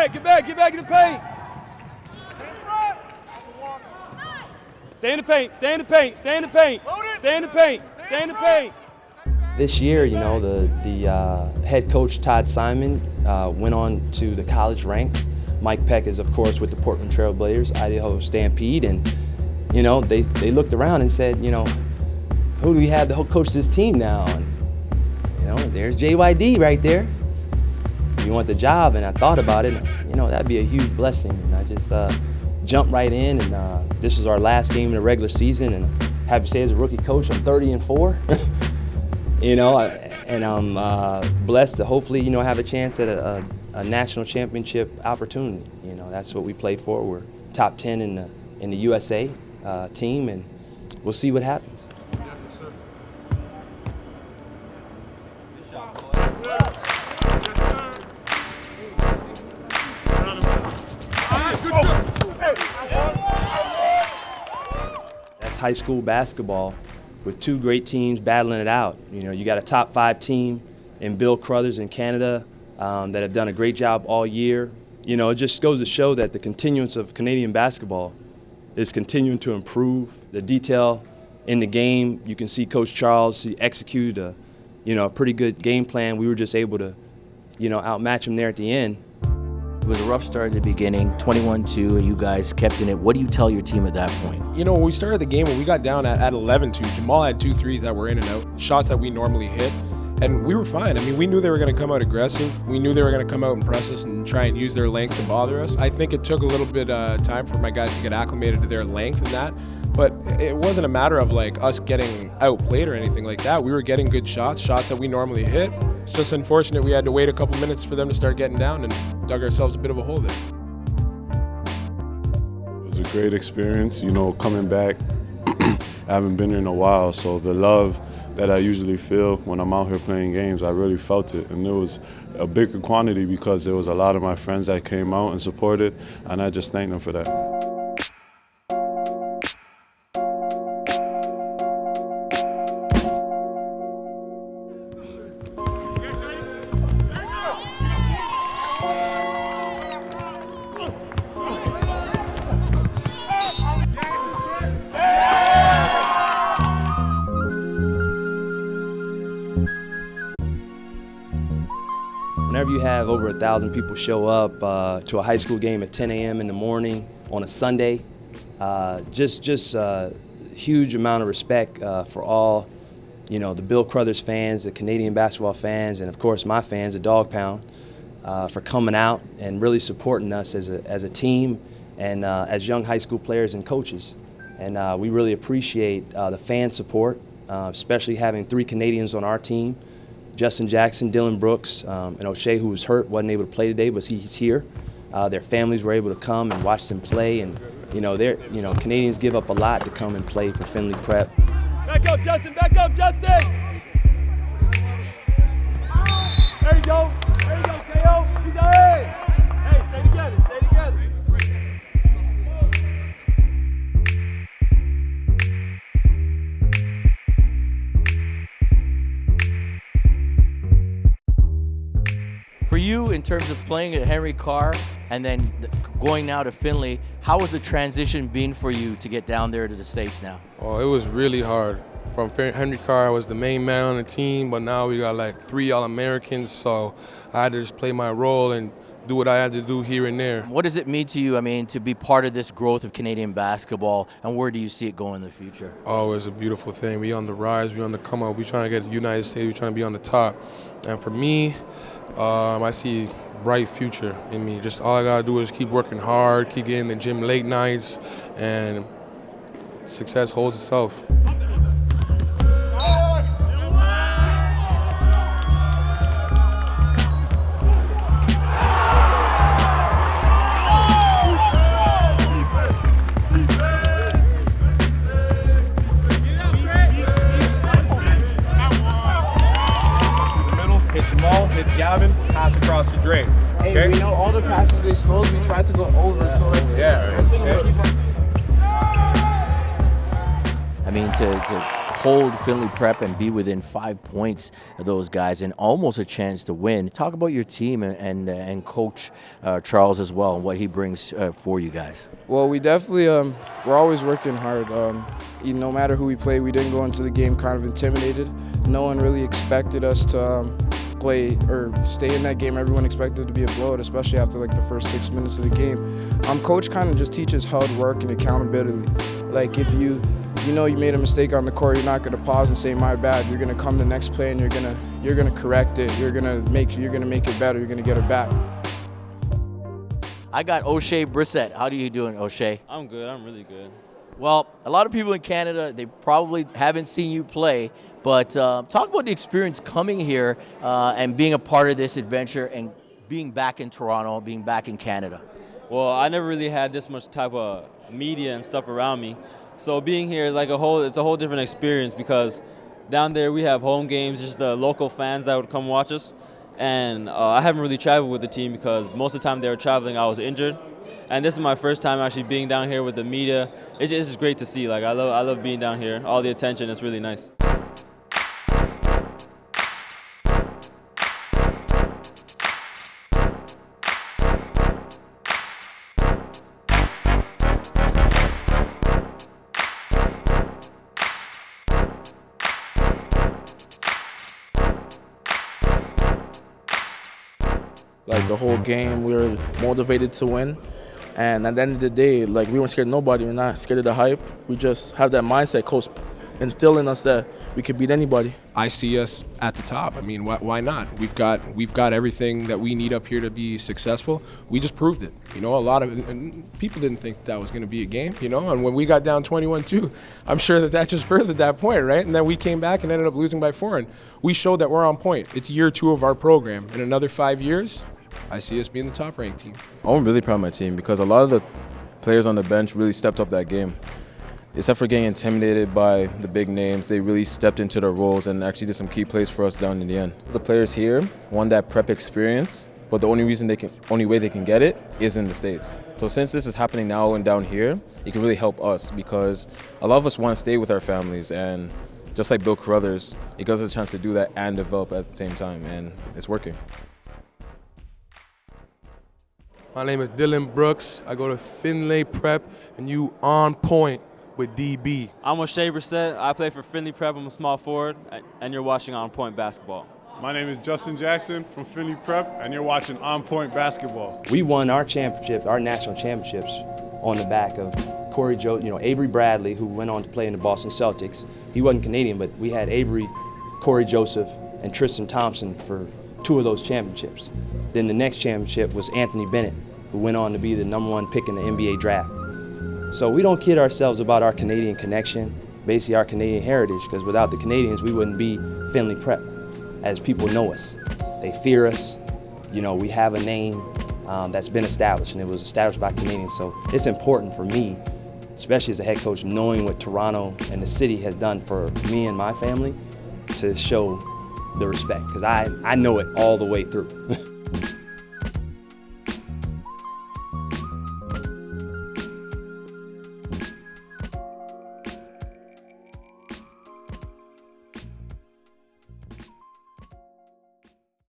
back in the paint. Stay in the paint, stay in the paint, stay in the paint, stay in the paint, stay in the paint. This year, you know, the head coach, Todd Simon, went on to the college ranks. Mike Peck is, of course, with the Portland Trail Blazers, Idaho Stampede, and, you know, they looked around and said, you know, who do we have to coach this team now? And, you know, there's JYD right there. You want the job? And I thought about it, and I said, you know, that'd be a huge blessing. And I just jumped right in, and this is our last game in the regular season, and I have to say, as a rookie coach, I'm 30-4. You know, and I'm blessed to hopefully, you know, have a chance at a national championship opportunity. You know, that's what we play for. We're top 10 in the USA team, and we'll see what happens. That's high school basketball, with two great teams battling it out. You know, you got a top 5 team in Bill Crothers in Canada that have done a great job all year. You know, it just goes to show that the continuance of Canadian basketball is continuing to improve. The detail in the game, you can see Coach Charles, he executed a pretty good game plan. We were just able to, you know, outmatch him there at the end. It was a rough start at the beginning, 21-2, and you guys kept in it. What do you tell your team at that point? You know, when we started the game, when we got down at 11-2, Jamal had 2 threes that were in and out, shots that we normally hit, and we were fine. I mean, we knew they were going to come out aggressive. We knew they were going to come out and press us and try and use their length to bother us. I think it took a little bit of time for my guys to get acclimated to their length and that, but it wasn't a matter of like us getting outplayed or anything like that. We were getting good shots that we normally hit. It's just unfortunate we had to wait a couple minutes for them to start getting down and dug ourselves a bit of a hole there. It was a great experience, you know, coming back. I haven't been here in a while, so the love that I usually feel when I'm out here playing games, I really felt it. And it was a bigger quantity because there was a lot of my friends that came out and supported, and I just thank them for that. Whenever you have over 1,000 people show up to a high school game at 10 a.m. in the morning on a Sunday, just a huge amount of respect for all, you know, the Bill Crothers fans, the Canadian basketball fans, and of course my fans, the Dog Pound, for coming out and really supporting us as a team and as young high school players and coaches. And we really appreciate the fan support, especially having 3 Canadians on our team. Justin Jackson, Dillon Brooks, and O'Shea, who was hurt, wasn't able to play today, but he's here. Their families were able to come and watch them play, and Canadians give up a lot to come and play for Findlay Prep. Back up, Justin! Back up, Justin! There you go! There you go, KO! He's ahead! Hey, stay together! Stay together! For you, in terms of playing at Henry Carr and then going now to Findlay, how has the transition been for you to get down there to the States now? Oh, it was really hard. From Henry Carr, I was the main man on the team, but now we got like 3 All-Americans, so I had to just play my role and do what I had to do here and there. What does it mean to you, I mean, to be part of this growth of Canadian basketball, and where do you see it going in the future? Oh, it's a beautiful thing. We on the rise, we on the come up. We trying to get to the United States, we trying to be on the top. And for me, I see a bright future in me. Just all I gotta do is keep working hard, keep getting in the gym late nights, and success holds itself. Hit Jamal, hit Gavin, pass across the drain. Okay? Hey, we know all the passes they stole, we tried to go over, so let's keep on. I mean, to hold Findlay Prep and be within 5 points of those guys and almost a chance to win. Talk about your team and Coach Charles as well and what he brings for you guys. Well, we definitely, we're always working hard. No matter who we play, we didn't go into the game kind of intimidated. No one really expected us to play or stay in that game. Everyone expected it to be a blowout, especially after like the first 6 minutes of the game. Coach kind of just teaches hard work and accountability. Like if you made a mistake on the court, you're not going to pause and say my bad. You're going to come the next play and you're going to correct it. You're going to make it better. You're going to get it back. I got O'Shea Brissett. How are you doing, O'Shea? I'm good. I'm really good. Well, a lot of people in Canada, they probably haven't seen you play, but talk about the experience coming here and being a part of this adventure and being back in Toronto, being back in Canada. Well, I never really had this much type of media and stuff around me. So being here is like it's a whole different experience because down there we have home games, just the local fans that would come watch us. And I haven't really traveled with the team because most of the time they were traveling, I was injured. And this is my first time actually being down here with the media. It's just great to see. Like I love being down here. All the attention, it's really nice. Like the whole game, we were motivated to win. And at the end of the day, like we weren't scared of nobody. We're not scared of the hype. We just have that mindset, Coach instill in us that we could beat anybody. I see us at the top. I mean, why not? We've got everything that we need up here to be successful. We just proved it. A lot of people didn't think that was going to be a game. And when we got down 21-2, I'm sure that just furthered that point, right? And then we came back and ended up losing by 4. And we showed that we're on point. It's year 2 of our program. In another 5 years, I see us being the top-ranked team. I'm really proud of my team because a lot of the players on the bench really stepped up that game. Except for getting intimidated by the big names, they really stepped into their roles and actually did some key plays for us down in the end. The players here want that prep experience, but the only way they can get it is in the States. So since this is happening now and down here, it can really help us because a lot of us want to stay with our families, and just like Bill Crothers, it gives us a chance to do that and develop at the same time, and it's working. My name is Dillon Brooks. I go to Findlay Prep, and you on point with DB. I'm O'Shea Brissett. I play for Findlay Prep. I'm a small forward, and you're watching On Point Basketball. My name is Justin Jackson from Findlay Prep, and you're watching On Point Basketball. We won our championship, our national championships, on the back of Avery Bradley, who went on to play in the Boston Celtics. He wasn't Canadian, but we had Avery, Corey Joseph, and Tristan Thompson for 2 of those championships. Then the next championship was Anthony Bennett, who went on to be the #1 pick in the NBA draft. So we don't kid ourselves about our Canadian connection, basically our Canadian heritage, because without the Canadians, we wouldn't be Findlay Prep, as people know us. They fear us. We have a name that's been established, and it was established by Canadians. So it's important for me, especially as a head coach, knowing what Toronto and the city has done for me and my family, to show the respect, because I know it all the way through.